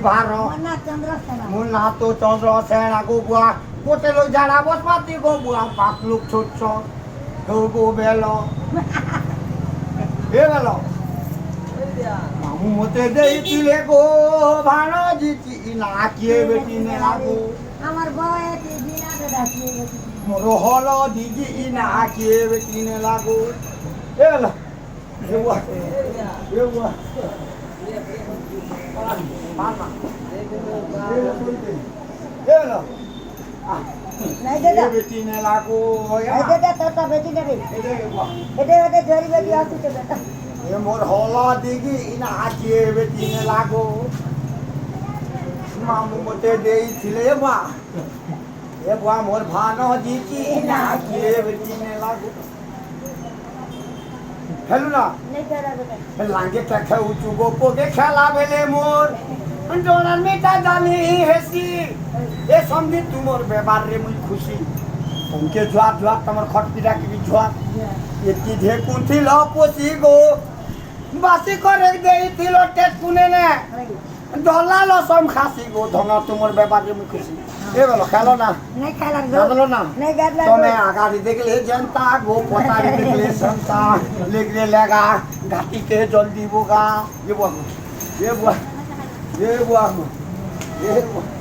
ভার মুন্না তো চন্দ্র সেন আগো বুয়া কোটে লোক যারা বসপাতি গো বুয়া পাঁচ লোক ছোট ছোট গো বেল এ বেল মামু মতে দেইছিলে গো ভানো জিতি না কিয়ে বেটি নে লাগো আমার বয়ে দিনা দাদা মোর হল দিদি না কিয়ে বেটি নে লাগো এ বেল এ বুয়া এ বুয়া মামা এ বেল নাই দাদা বেটি নে লাগো এই দাদা তোতা বেটি নেবে এটা জরি বেটি আছে তো দাদা এ মোর হল দিদি না কিয়ে বেটি নে লাগো মামু মতে দেইছিলে মা এ বুয়া মোর ভানো দিদি না কিয়ে বেটি নে লাগো হেলু না নাই দাদা লাঙ্গে খেখে উঁচু গোপকে খেলা বেলে মোর ডোনার মিটা জানি হেসি এ সন্ধি তুমোর বেবার রে মুই খুশি তোমাকে জোয়ার জোয়ার তোমার খটপিটা কি জোয়ার এটি ঢেকুছিল পশি গো বাসি করে দেইছিল টেট কুনে নে দলাল সম খাসি গো ধনা তোমার বেবার রে মুই খুশি এ বলো খেলো না নাই খেলার জানলো না নাই গাদলা তুমি আগাড়ি দেখলে জনতা গো পতারি দেখলে সন্তা লেগরে লাগা ঘাটিতে জল দিব গা এ বুয়া এ বুয়া এ বুয়া এ বুয়া